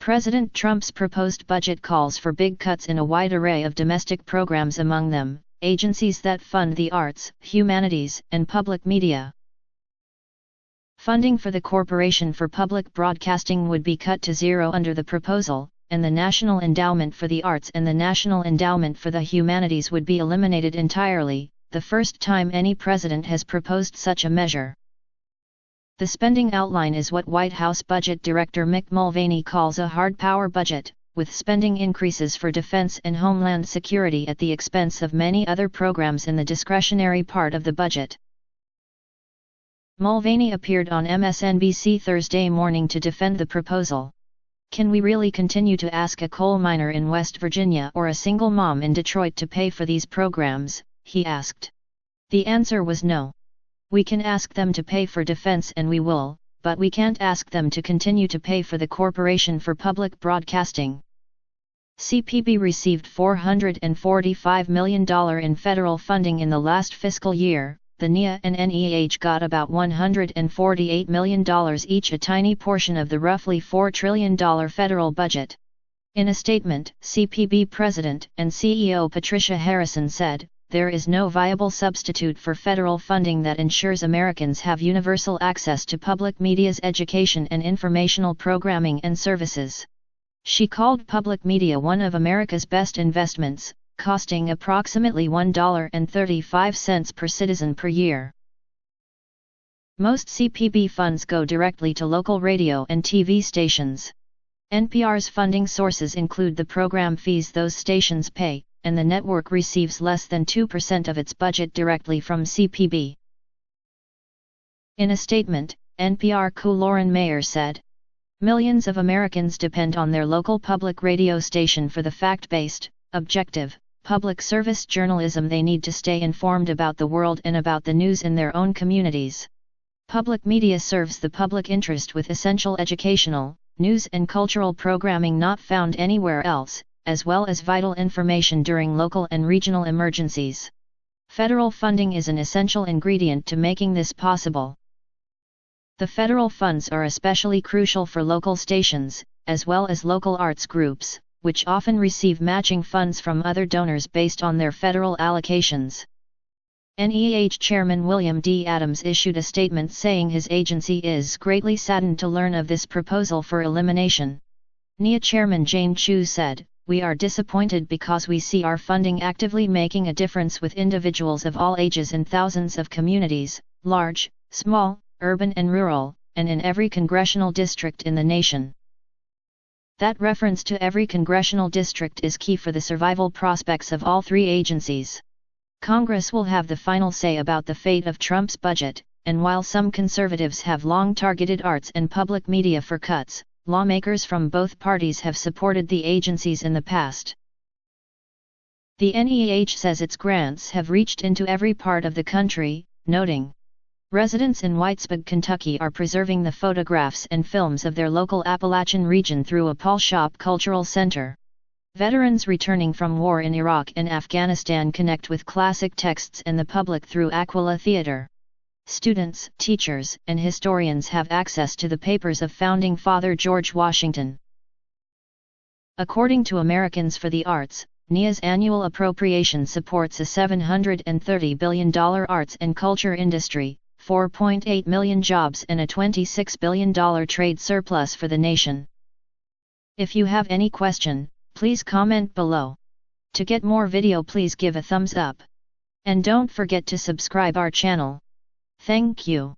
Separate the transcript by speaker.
Speaker 1: President Trump's proposed budget calls for big cuts in a wide array of domestic programs, among them, agencies that fund the arts, humanities, and public media. Funding for the Corporation for Public Broadcasting would be cut to zero under the proposal, and the National Endowment for the Arts and the National Endowment for the Humanities would be eliminated entirely, the first time any president has proposed such a measure. The spending outline is what White House Budget Director Mick Mulvaney calls a hard power budget, with spending increases for defense and homeland security at the expense of many other programs in the discretionary part of the budget. Mulvaney appeared on MSNBC Thursday morning to defend the proposal. Can we really continue to ask a coal miner in West Virginia or a single mom in Detroit to pay for these programs, he asked. The answer was no. We can ask them to pay for defense and we will, but we can't ask them to continue to pay for the Corporation for Public Broadcasting. CPB received $445 million in federal funding in the last fiscal year. The NEA and NEH got about $148 million each, a tiny portion of the roughly $4 trillion federal budget. In a statement, CPB President and CEO Patricia Harrison said, "There is no viable substitute for federal funding that ensures Americans have universal access to public media's education and informational programming and services." She called public media one of America's best investments, costing approximately $1.35 per citizen per year. Most CPB funds go directly to local radio and TV stations. NPR's funding sources include the program fees those stations pay, and the network receives less than 2% of its budget directly from CPB. In a statement, NPR co Lauren Mayer said, "Millions of Americans depend on their local public radio station for the fact-based, objective, public service journalism they need to stay informed about the world and about the news in their own communities. Public media serves the public interest with essential educational, news and cultural programming not found anywhere else, as well as vital information during local and regional emergencies. Federal funding is an essential ingredient to making this possible." The federal funds are especially crucial for local stations, as well as local arts groups, which often receive matching funds from other donors based on their federal allocations. NEH Chairman William D. Adams issued a statement saying his agency is greatly saddened to learn of this proposal for elimination. NEA Chairman Jane Chu said, "We are disappointed because we see our funding actively making a difference with individuals of all ages in thousands of communities, large, small, urban and rural, and in every congressional district in the nation." That reference to every congressional district is key for the survival prospects of all three agencies. Congress will have the final say about the fate of Trump's budget, and while some conservatives have long targeted arts and public media for cuts, lawmakers from both parties have supported the agencies in the past. The NEH says its grants have reached into every part of the country, noting, "Residents in Whitesburg, Kentucky are preserving the photographs and films of their local Appalachian region through a Paul Shop Cultural Center. Veterans returning from war in Iraq and Afghanistan connect with classic texts and the public through Aquila Theater. Students, teachers, and historians have access to the papers of Founding Father George Washington." According to Americans for the Arts, NEA's annual appropriation supports a $730 billion arts and culture industry, 4.8 million jobs and a $26 billion trade surplus for the nation. If you have any question, please comment below. To get more video, please give a thumbs up. And don't forget to subscribe our channel. Thank you.